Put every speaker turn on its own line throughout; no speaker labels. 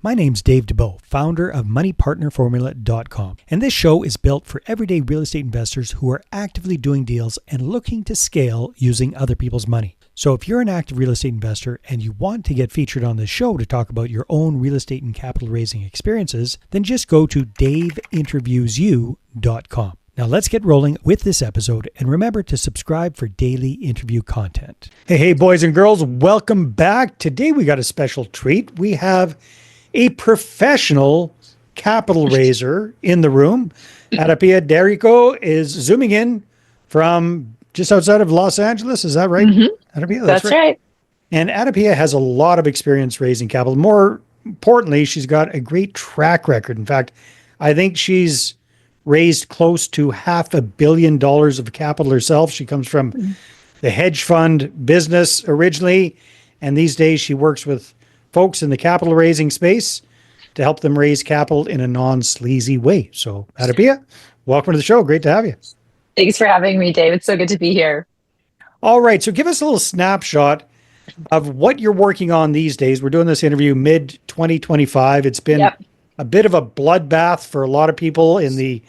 My name's Dave Dubeau, founder of MoneyPartnerFormula.com, and this show is built for everyday real estate investors who are actively doing deals and looking to scale using other people's money. So if you're an active real estate investor and you want to get featured on this show to talk about your own real estate and capital raising experiences, then just go to daveinterviewsyou.com. Now let's get rolling with this episode, and remember to subscribe for daily interview content. Hey, boys and girls, welcome back. Today we got a special treat. We have a professional capital raiser in the room. AdaPia Derico is zooming in from just outside of Los Angeles. Is that right?
Mm-hmm.
AdaPia,
that's right.
And AdaPia has a lot of experience raising capital. More importantly, she's got a great track record. In fact, I think she's raised close to $500 million of capital herself. She comes from the hedge fund business originally, and these days she works with folks in the capital raising space to help them raise capital in a non-sleazy way. So, AdaPia, welcome to the show. Great to have you.
Thanks for having me, Dave. It's so good to be here.
All right. So give us a little snapshot of what you're working on these days. We're doing this interview mid-2025. It's been a bit of a bloodbath for a lot of people in the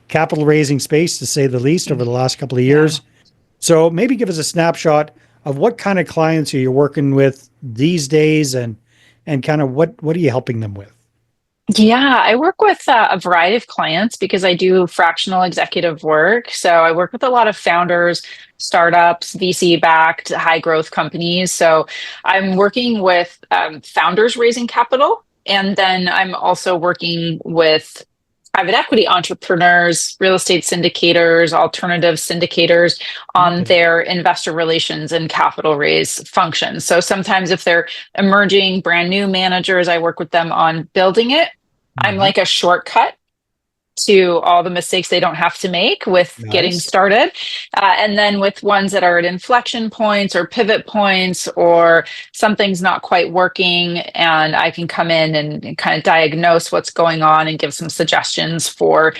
capital raising space, to say the least, over the last couple of years. So maybe give us a snapshot of what kind of clients are you working with these days, and kind of what are you helping them with?
Yeah, I work with a variety of clients because I do fractional executive work. So I work with a lot of founders, startups, VC-backed, high-growth companies. So I'm working with founders raising capital, and then I'm also working with private equity entrepreneurs, real estate syndicators, alternative syndicators on their investor relations and capital raise functions. So sometimes if they're emerging brand new managers, I work with them on building it. I'm like a shortcut to all the mistakes they don't have to make with getting started. And then with ones that are at inflection points or pivot points, or something's not quite working, and I can come in and kind of diagnose what's going on and give some suggestions for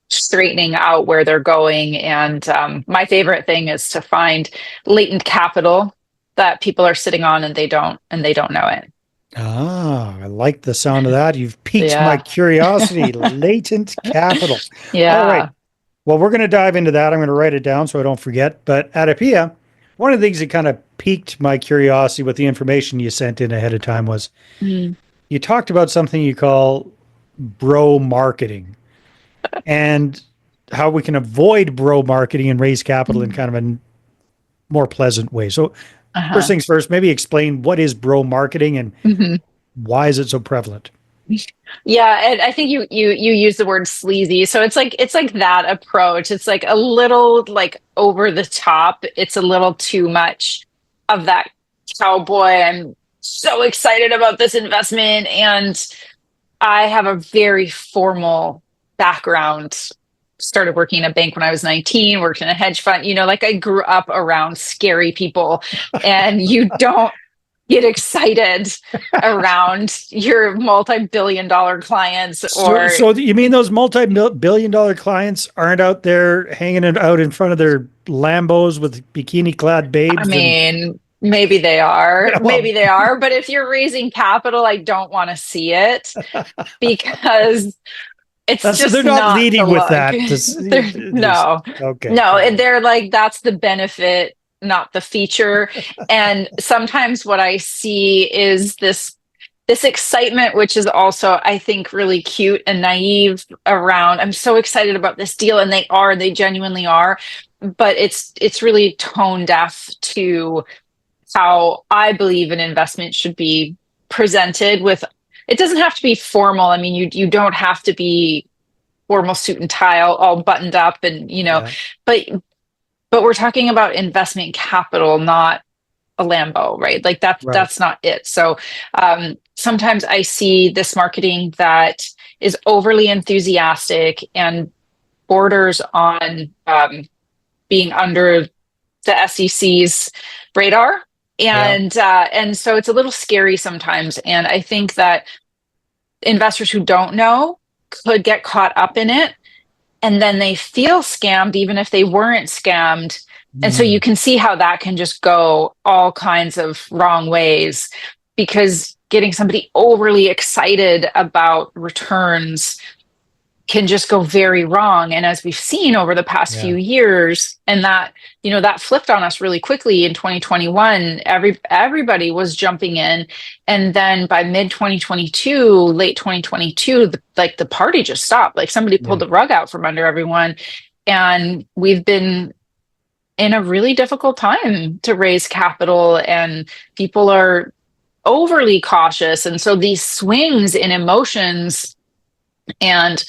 straightening out where they're going. And my favorite thing is to find latent capital that people are sitting on and they don't know it.
Ah, I like the sound of that. You've piqued my curiosity. Latent capital.
Yeah.
All right. Well, we're going to dive into that. I'm going to write it down so I don't forget. But AdaPia, one of the things that kind of piqued my curiosity with the information you sent in ahead of time was you talked about something you call bro marketing, and how we can avoid bro marketing and raise capital in kind of a more pleasant way. So first things first, maybe explain what is bro marketing and why is it so prevalent?
Yeah, and I think you use the word sleazy. So it's like that approach. It's like a little like over the top. It's a little too much of that cowboy. I'm so excited about this investment, and I have a very formal background. Started working in a bank when I was 19, worked in a hedge fund. Like I grew up around scary people, and you don't get excited around your multi-billion-dollar clients.
So you mean those multi-billion-dollar clients aren't out there hanging it out in front of their Lambos with bikini-clad babes?
I mean, maybe they are. Maybe they are. But if you're raising capital, I don't want to see it, because they're not leading with that. No.
Okay.
No, and they're like, that's the benefit, not the feature. And sometimes what I see is this excitement, which is also, I think, really cute and naive around, I'm so excited about this deal. And they genuinely are, but it's really tone deaf to how I believe an investment should be presented with. It doesn't have to be formal. I mean, you don't have to be formal suit and tie, all buttoned up, and but we're talking about investment capital, not a Lambo, right? Like that's not it. So sometimes I see this marketing that is overly enthusiastic and borders on being under the SEC's radar. And so it's a little scary sometimes. And I think that investors who don't know could get caught up in it, and then they feel scammed even if they weren't scammed. And so you can see how that can just go all kinds of wrong ways, because getting somebody overly excited about returns can just go very wrong. And as we've seen over the past few
Yeah.
years, and that, that flipped on us really quickly in 2021, everybody was jumping in. And then by mid 2022, late 2022, the party just stopped. Like somebody
Yeah.
pulled the rug out from under everyone. And we've been in a really difficult time to raise capital, and people are overly cautious. And so these swings in emotions and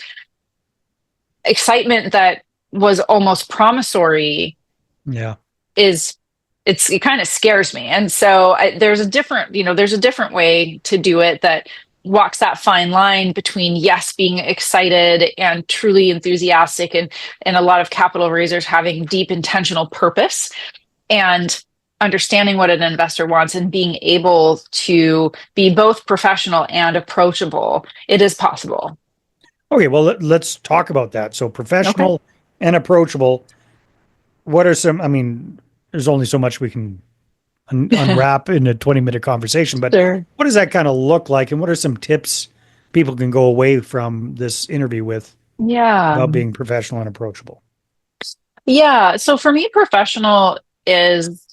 excitement that was almost promissory
Yeah.
is it kind of scares me. And so there's a different way to do it that walks that fine line between, yes, being excited and truly enthusiastic, and a lot of capital raisers having deep intentional purpose, and understanding what an investor wants and being able to be both professional and approachable. It is possible.
Okay, well, let's talk about that. So
Okay.
professional and approachable. What are some, I mean, there's only so much we can unwrap in a 20-minute conversation, but
Sure.
what does that kind of look like? And what are some tips people can go away from this interview with
Yeah.
about being professional and approachable?
Yeah. So for me, professional is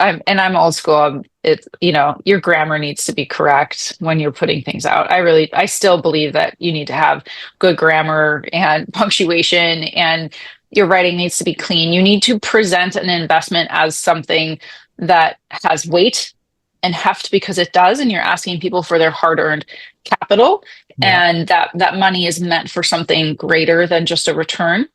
I'm old school. It's, your grammar needs to be correct when you're putting things out. I still believe that you need to have good grammar and punctuation, and your writing needs to be clean. You need to present an investment as something that has weight and heft, because it does, and you're asking people for their hard-earned capital,
Yeah.
and that money is meant for something greater than just a return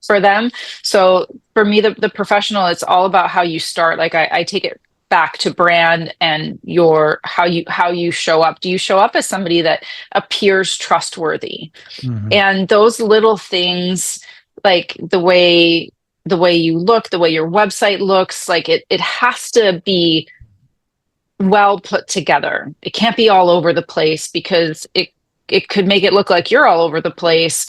for them. So for me, the professional, it's all about how you start. Like I take it back to brand and your how you show up. Do you show up as somebody that appears trustworthy?
Hmm.
And those little things, like the way you look, the way your website looks, like it has to be well put together. It can't be all over the place, because it could make it look like you're all over the place,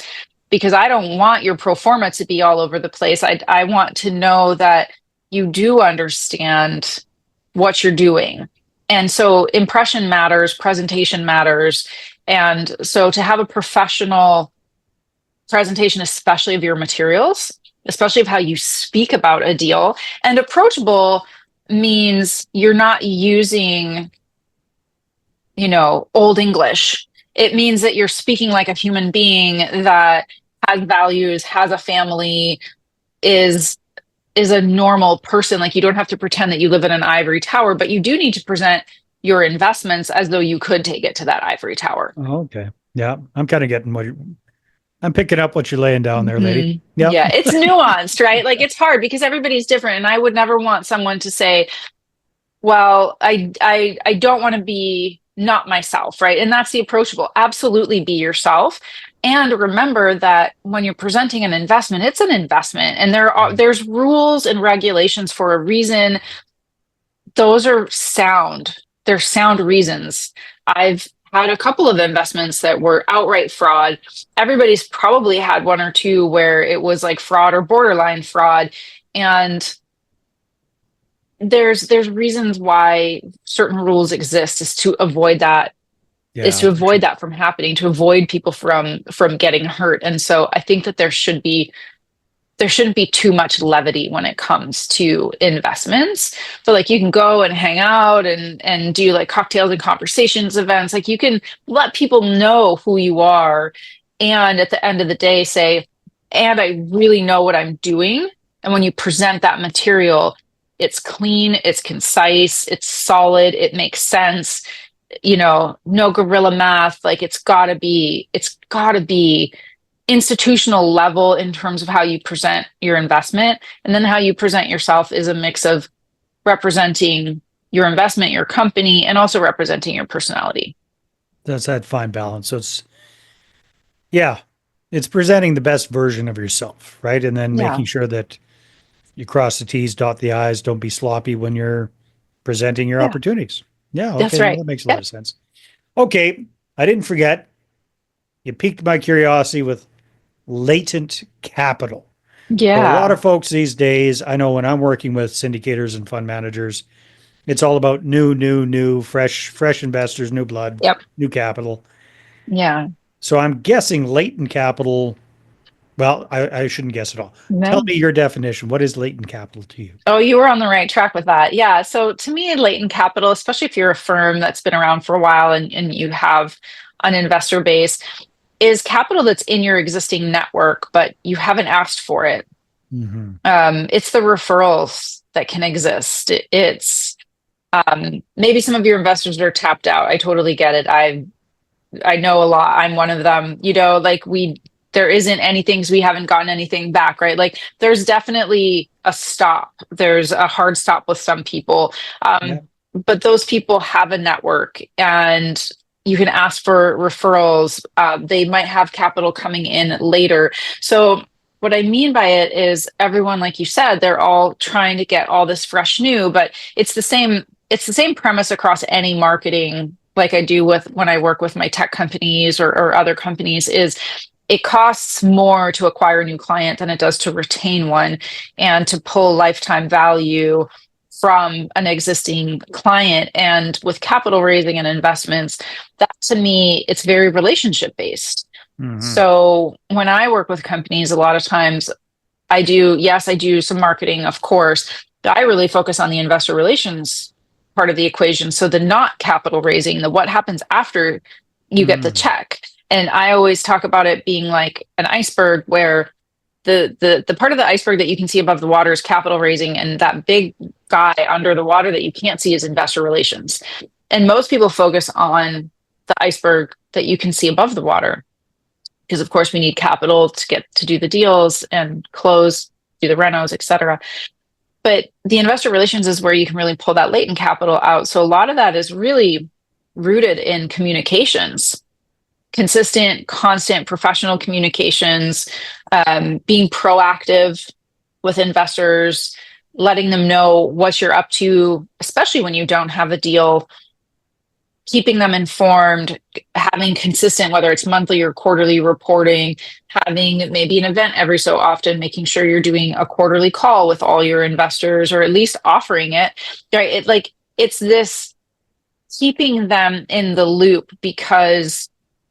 because I don't want your pro forma to be all over the place. I want to know that you do understand what you're doing. And so impression matters, presentation matters. And so to have a professional presentation, especially of your materials, especially of how you speak about a deal, and approachable means you're not using, old English. It means that you're speaking like a human being that has values, has a family, is is a normal person. Like, you don't have to pretend that you live in an ivory tower, but you do need to present your investments as though you could take it to that ivory tower.
Oh, okay. Yeah. I'm kind of getting I'm picking up what you're laying down there, lady. Yep.
Yeah, it's nuanced, right? Like, it's hard because everybody's different, and I would never want someone to say, well, I don't want to be not myself, right? And that's the approachable. Absolutely be yourself. And remember that when you're presenting an investment, it's an investment, and there's rules and regulations for a reason. Those are sound. They're sound reasons. I've had a couple of investments that were outright fraud. Everybody's probably had one or two where it was like fraud or borderline fraud. And there's reasons why certain rules exist, is to avoid that,
Yeah, for sure.
from happening, to avoid people from getting hurt. And so I think that there shouldn't be too much levity when it comes to investments. But like, you can go and hang out and do like cocktails and conversations events. Like, you can let people know who you are, and at the end of the day say, and I really know what I'm doing. And when you present that material, it's clean, it's concise, it's solid, it makes sense. No guerrilla math. Like, it's gotta be institutional level in terms of how you present your investment. And then how you present yourself is a mix of representing your investment, your company, and also representing your personality.
That's that fine balance. So yeah, it's presenting the best version of yourself, right? And then
Yeah,
making sure that you cross the T's, dot the I's, don't be sloppy when you're presenting your
yeah,
opportunities. Yeah,
that's
okay, well,
right.
that makes a lot
Yep.
of sense. Okay, I didn't forget. You piqued my curiosity with latent capital. So a lot
Yeah.
of folks these days, I know when I'm working with syndicators and fund managers, It's all about new, fresh investors, new blood,
Yep.
new capital.
Yeah.
So I'm guessing latent capital. Well, I shouldn't guess at all. Tell
No.
me your definition. What is latent capital to you?
Oh, you were on the right track with that. Yeah. So to me, latent capital, especially if you're a firm that's been around for a while and you have an investor base, is capital that's in your existing network, but you haven't asked for it.
Hmm.
It's the referrals that can exist. It's maybe some of your investors are tapped out. I totally get it. I know a lot. I'm one of them. Like there isn't anything, so we haven't gotten anything back, right? Like there's definitely a stop. There's a hard stop with some people.
Yeah.
But those people have a network and you can ask for referrals. They might have capital coming in later. So what I mean by it is everyone, like you said, they're all trying to get all this fresh new, but it's the same premise across any marketing like I do with when I work with my tech companies or other companies is it costs more to acquire a new client than it does to retain one and to pull lifetime value from an existing client. And with capital raising and investments, that to me, it's very relationship based.
Hmm.
So when I work with companies, a lot of times yes, I do some marketing, of course, but I really focus on the investor relations part of the equation. So the not capital raising, the what happens after you get the
Hmm.
check. And I always talk about it being like an iceberg where the part of the iceberg that you can see above the water is capital raising, and that big guy under the water that you can't see is investor relations. And most people focus on the iceberg that you can see above the water because of course we need capital to get to do the deals and close, do the renos, et cetera. But the investor relations is where you can really pull that latent capital out. So a lot of that is really rooted in communications, consistent, constant professional communications, being proactive with investors, letting them know what you're up to, especially when you don't have a deal, keeping them informed, having consistent, whether it's monthly or quarterly reporting, having maybe an event every so often, making sure you're doing a quarterly call with all your investors or at least offering it. Right. It's this keeping them in the loop because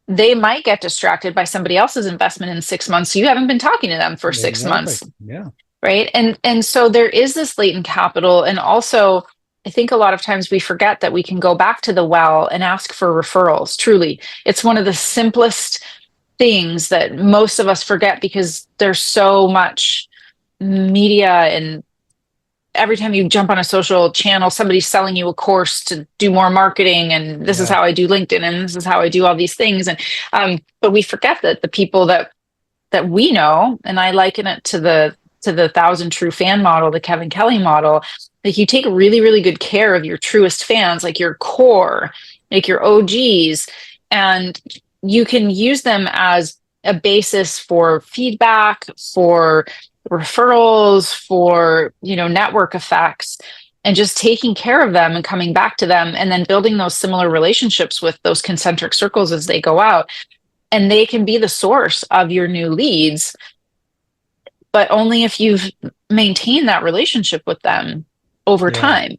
they might get distracted by somebody else's investment in 6 months. So you haven't been talking to them for six
Exactly.
months.
Yeah.
Right. And so there is this latent capital. And also, I think a lot of times we forget that we can go back to the well and ask for referrals. Truly, it's one of the simplest things that most of us forget because there's so much media, and every time you jump on a social channel, somebody's selling you a course to do more marketing. And this is
Yeah.
how I do LinkedIn, and this is how I do all these things. And but we forget that the people that we know, and I liken it to the thousand true fan model, the Kevin Kelly model. Like you take really, really good care of your truest fans, like your core, like your OGs, and you can use them as a basis for feedback, for referrals, for network effects, and just taking care of them and coming back to them and then building those similar relationships with those concentric circles as they go out, and they can be the source of your new leads, but only if you've maintained that relationship with them over
Yeah.
time.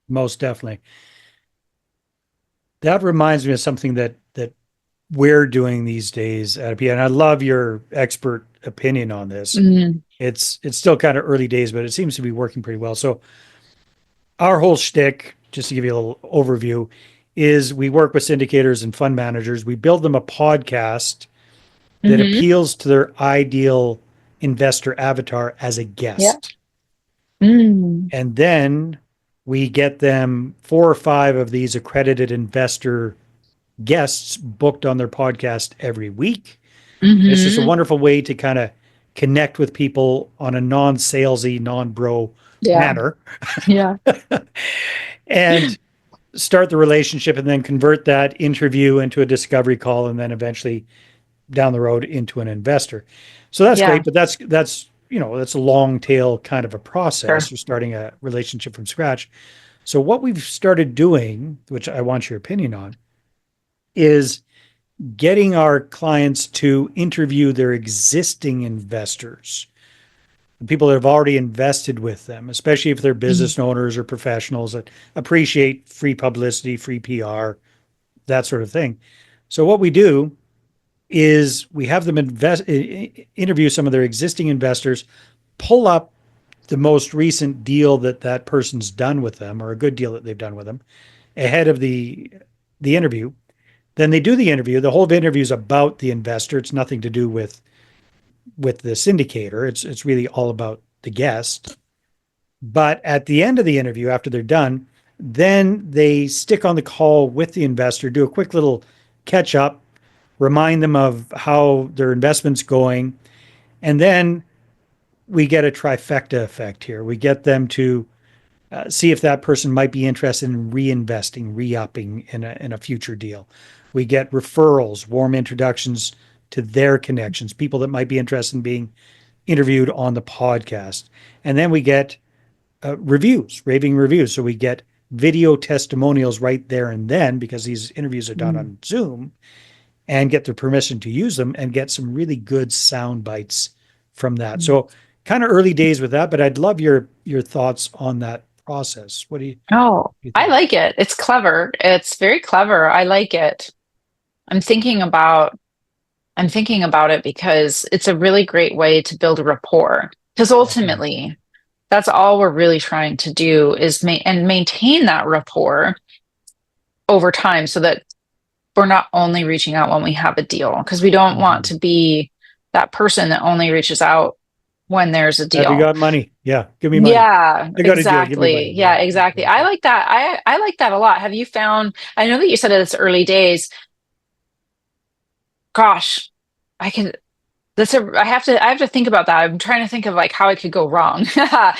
Most definitely. That reminds me of something that we're doing these days at AdaPia, and I love your expert opinion on this.
Mm-hmm.
It's still kind of early days, but it seems to be working pretty well. So our whole shtick, just to give you a little overview, is we work with syndicators and fund managers. We build them a podcast that
Mm-hmm.
appeals to their ideal investor avatar as a
Yeah.
guest.
Mm.
And then we get them 4 or 5 of these accredited investor guests booked on their podcast every week. And it's just a
Mm-hmm.
wonderful way to kind of connect with people on a non-salesy, non-bro
Yeah.
manner
Yeah.
and start the relationship and then convert that interview into a discovery call and then eventually down the road into an investor. So that's
Yeah.
great, but that's a long tail kind of a process.
Sure.
You're starting a relationship from scratch. So what we've started doing, which I want your opinion on, is getting our clients to interview their existing investors the people that have already invested with them, especially if they're business owners or professionals that appreciate free publicity, free PR, that sort of thing. So what we do is we have them interview some of their existing investors, pull up the most recent deal that that person's done with them, or a good deal that they've done with them, ahead of the interview. Then they do the interview. The whole interview is about the investor. It's nothing to do with the syndicator. It's really all about the guest. But at the end of the interview, after they're done, then they stick on the call with the investor, do a quick little catch up, remind them of how their investment's going, and then we get a trifecta effect here. We get them to see if that person might be interested in reinvesting, re-upping in a future deal. We get referrals, warm introductions to their connections, people that might be interested in being interviewed on the podcast. And then we get reviews, raving reviews. So we get video testimonials right there and then, because these interviews are done on Zoom, and get their permission to use them and get some really good sound bites from that. So kind of early days with that, but I'd love your thoughts on that process. What do
Oh,
you
I
think?
like it. It's clever. It's very clever. I like it. I'm thinking about I'm thinking about it because it's a really great way to build a rapport. Because
Definitely.
ultimately, that's all we're really trying to do is maintain that rapport over time so that we're not only reaching out when we have a deal, because we don't want
Mhm.
to be that person that only reaches out when there's a
Have you
deal.
got money? Yeah, give me money.
Yeah,
I got a deal. Give me
exactly.
money.
Yeah,
Yeah,
exactly. I
exactly.
like that. I like that a lot. Have you found, I know that you said it's early days. Gosh, I can I have to think about that. I'm trying to think of like how it could go wrong. But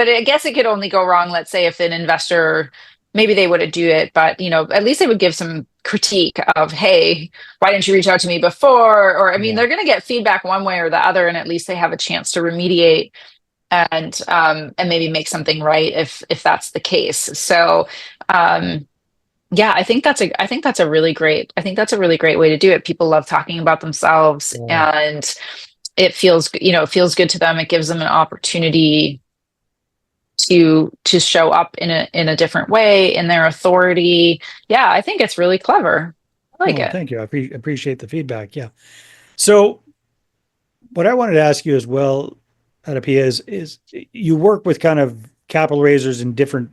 I guess it could only go wrong, let's say if an investor, maybe they wouldn't do it, but at least they would give some critique of, hey, why didn't you reach out to me before? Or I mean,
Yeah.
they're gonna get feedback one way or the other, and at least they have a chance to remediate and maybe make something right if that's the case. So um yeah, I think that's a really great way to do it. People love talking about themselves,
Yeah.
and it feels good to them. It gives them an opportunity to show up in a different way in their authority. Yeah, I think it's really clever. I like
Oh,
it.
thank you. Appreciate the feedback. Yeah. So what I wanted to ask you as well, Adapia, is you work with kind of capital raisers in different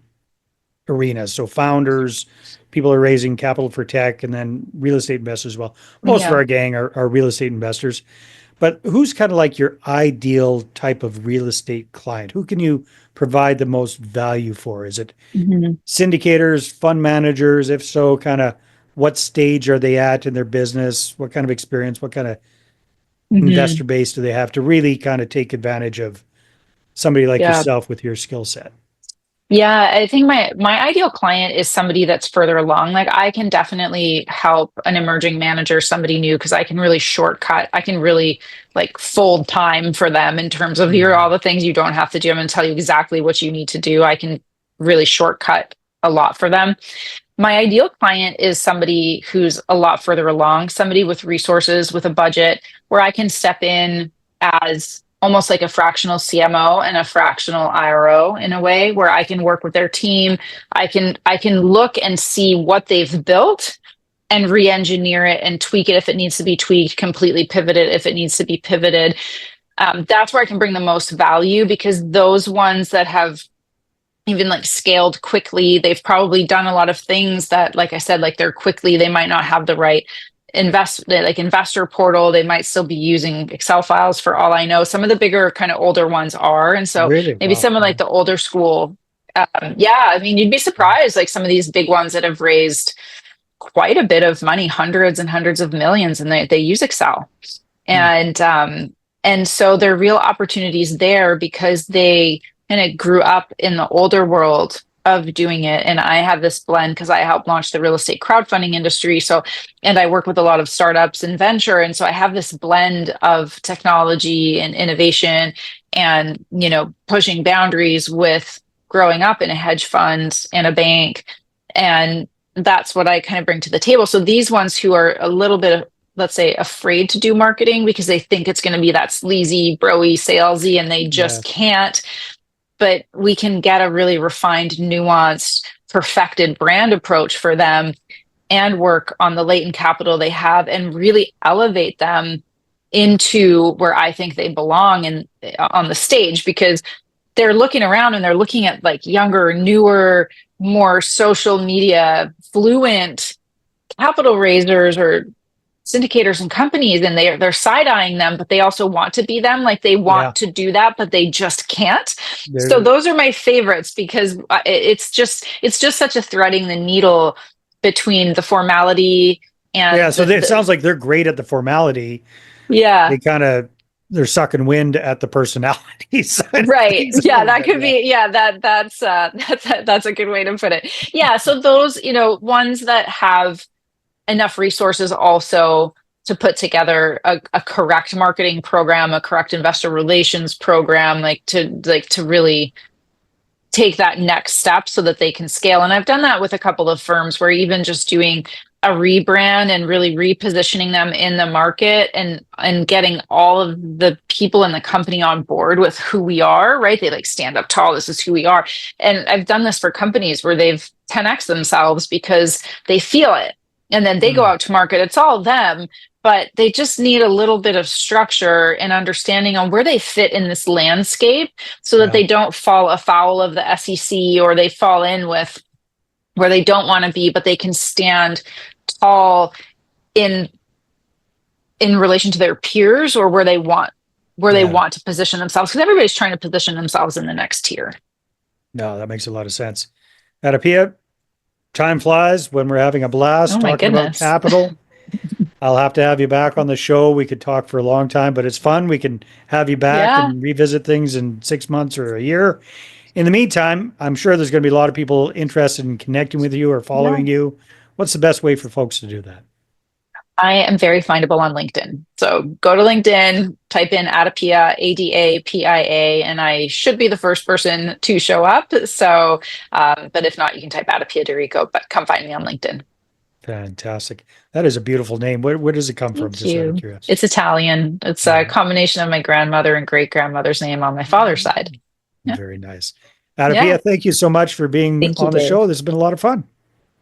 arenas. So founders, people are raising capital for tech, and then real estate investors as well. Most of
Yeah.
our gang are real estate investors. But who's kind of like your ideal type of real estate client? Who can you provide the most value for? Is it
Mhm.
syndicators, fund managers? If so, kind of what stage are they at in their business? What kind of experience, what kind of
Mhm.
investor base do they have to really kind of take advantage of somebody like
Yeah.
yourself with your skill set?
Yeah, I think my ideal client is somebody that's further along. Like I can definitely help an emerging manager, somebody new, because I can really shortcut. I can really like fold time for them in terms of here are all
Mhm.
the things you don't have to do. I'm going to tell you exactly what you need to do. I can really shortcut a lot for them. My ideal client is somebody who's a lot further along, somebody with resources, with a budget, where I can step in as almost like a fractional CMO and a fractional IRO in a way where I can work with their team. I can look and see what they've built and re-engineer it and tweak it if it needs to be tweaked, completely pivot it if it needs to be pivoted. That's where I can bring the most value, because those ones that have even like scaled quickly, they've probably done a lot of things that, like I said, like they're quickly, they might not have the right investor portal. They might still be using Excel files for all I know. Some of the bigger kind of older ones are, and so
Really?
maybe
Wow.
some of like the older school, yeah, I mean, you'd be surprised, like some of these big ones that have raised quite a bit of money, hundreds and hundreds of millions, and they use Excel.
Hmm.
And so there are real opportunities there because they kind of grew up in the older world of doing it. And I have this blend because I helped launch the real estate crowdfunding industry. So, and I work with a lot of startups and venture. And so I have this blend of technology and innovation and, pushing boundaries with growing up in a hedge fund and a bank. And that's what I kind of bring to the table. So these ones who are a little bit let's say, afraid to do marketing because they think it's going to be that sleazy, broy, salesy, and they just can't. But we can get a really refined, nuanced, perfected brand approach for them and work on the latent capital they have and really elevate them into where I think they belong on the stage, because they're looking around and they're looking at like younger, newer, more social media fluent capital raisers or syndicators and companies, and they're side-eyeing them, but they also want to be them. Like they want to do that, but they just can't. So those are my favorites because it's just such a threading the needle between the formality and
so it sounds like they're great at the formality.
Yeah.
They're sucking wind at the personality side.
Right. Yeah, that could be. Yeah, that's a good way to put it. Yeah. So those, ones that have enough resources also to put together a correct marketing program, a correct investor relations program, to really take that next step so that they can scale. And I've done that with a couple of firms where even just doing a rebrand and really repositioning them in the market and getting all of the people in the company on board with who we are, right? They stand up tall. This is who we are. And I've done this for companies where they've 10x themselves because they feel it. And then they go out to market. It's all them, but they just need a little bit of structure and understanding on where they fit in this landscape so that they don't fall afoul of the SEC or they fall in with where they don't want to be, but they can stand tall in relation to their peers or where they want to position themselves, because everybody's trying to position themselves in the next tier.
No, that makes a lot of sense. AdaPia, time flies when we're having a blast talking about capital. I'll have to have you back on the show. We could talk for a long time, but it's fun. We can have you back and revisit things in 6 months or a year. In the meantime, I'm sure there's going to be a lot of people interested in connecting with you or following you. What's the best way for folks to do that?
I am very findable on LinkedIn. So go to LinkedIn, type in AdaPia, ADAPIA, and I should be the first person to show up. So, but if not, you can type AdaPia Dorico, but come find me on LinkedIn.
Fantastic. That is a beautiful name. Where does it come from?
Just out of curiosity. It's Italian. It's a combination of my grandmother and great grandmother's name on my father's side.
Yeah. Very nice. AdaPia, thank you so much for being on the show. This has been a lot of fun.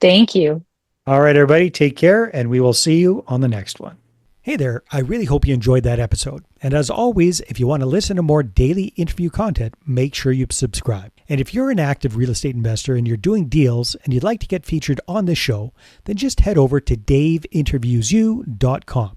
Thank you.
All right, everybody, take care, and we will see you on the next one. Hey there, I really hope you enjoyed that episode. And as always, if you want to listen to more daily interview content, make sure you subscribe. And if you're an active real estate investor and you're doing deals and you'd like to get featured on this show, then just head over to daveinterviewsyou.com.